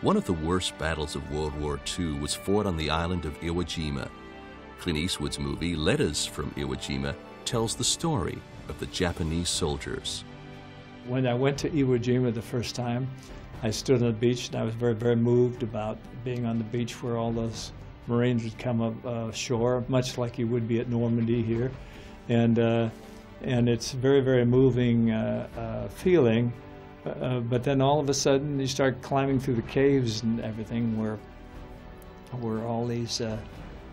One of the worst battles of World War II was fought on the island of Iwojima. Clint Eastwood's movie, Letters from Iwojima, tells the story of the Japanese soldiers. When I went to Iwojima the first time, I stood on the beach and I was very, very moved about being on the beach where all those Marines would come ashore, much like you would be at Normandy here. And it's a very, very moving feeling. But then all of a sudden you start climbing through the caves and everything where all these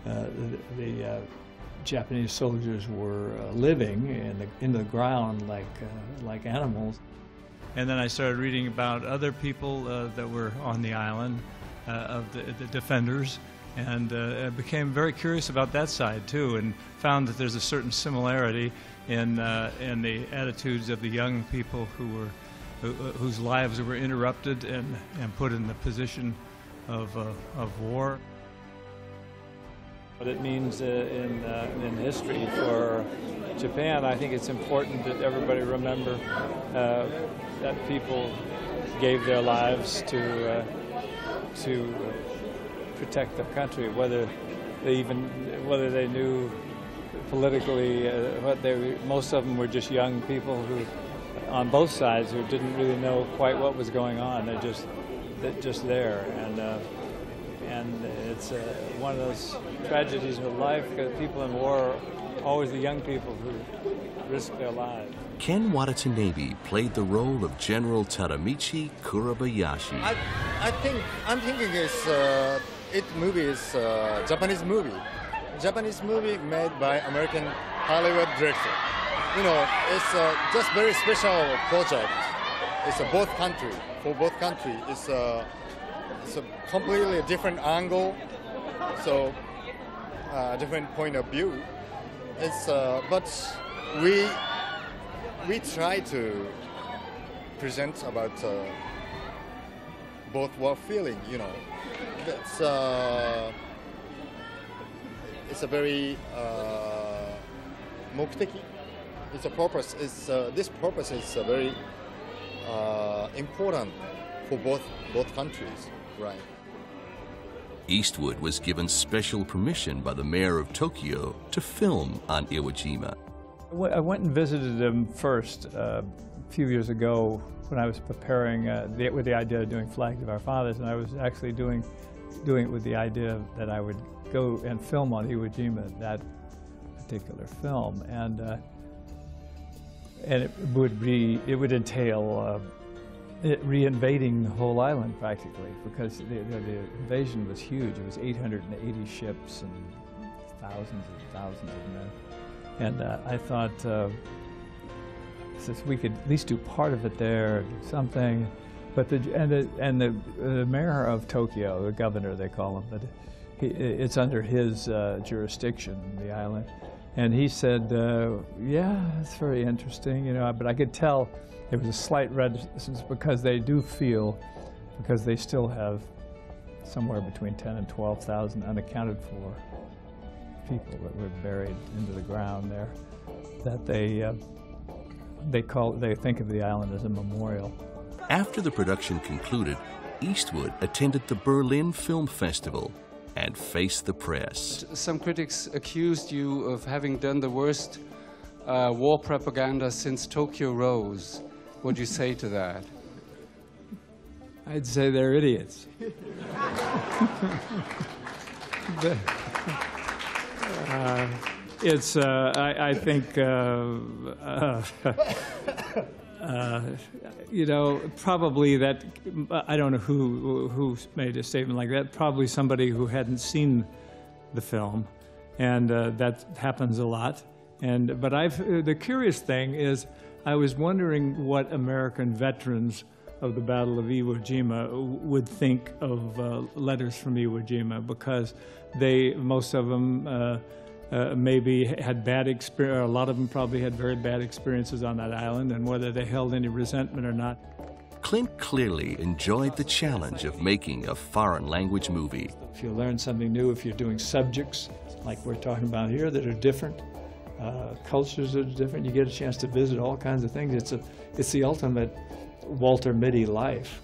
the Japanese soldiers were living in the ground like animals. And then I started reading about other people that were on the island of the defenders, and I became very curious about that side too, and found that there's a certain similarity in the attitudes of the young people whose lives were interrupted and put in the position of war. What it means in history for Japan, I think it's important that everybody remember that people gave their lives to protect their country, whether they knew politically most of them were just young people who, on both sides, who didn't really know quite what was going on. They're just there, and it's one of those tragedies of life, because people in war are always the young people who risk their lives. Ken Watanabe played the role of General Tadamichi Kurabayashi. I'm thinking movie is Japanese movie. Japanese movie made by American Hollywood director. You know, it's just very special project. It's for both country. It's a completely different angle, so different point of view. It's but we try to present about both war feeling. You know, it's a very mokteki. It's a purpose. This purpose is very important for both countries, right? Eastwood was given special permission by the mayor of Tokyo to film on Iwojima. I went and visited him first a few years ago when I was preparing with the idea of doing Flags of Our Fathers, and I was actually doing it with the idea that I would go and film on Iwojima, that particular film, and it would entail reinvading the whole island practically, because the invasion was huge. It was 880 ships and thousands of men. And I thought, since we could at least do part of it there, do something. But the mayor of Tokyo, the governor they call him, but it's under his jurisdiction, the island. And he said, yeah, it's very interesting, you know, but I could tell there was a slight reticence because they do feel, because they still have somewhere between 10 and 12,000 unaccounted for people that were buried into the ground there, that they think of the island as a memorial. After the production concluded, Eastwood attended the Berlin Film Festival and faced the press. Some critics accused you of having done the worst war propaganda since Tokyo Rose. What do you say to that? I'd say they're idiots. I think, you know, probably that, I don't know who made a statement like that, probably somebody who hadn't seen the film, and that happens a lot. But the curious thing is, I was wondering what American veterans of the Battle of Iwo Jima would think of Letters from Iwo Jima, because most of them maybe had bad experience, or a lot of them probably had very bad experiences on that island, and whether they held any resentment or not. Clint clearly enjoyed the challenge of making a foreign language movie. If you learn something new, if you're doing subjects like we're talking about here that are different, cultures are different, you get a chance to visit all kinds of things. It's the ultimate Walter Mitty life.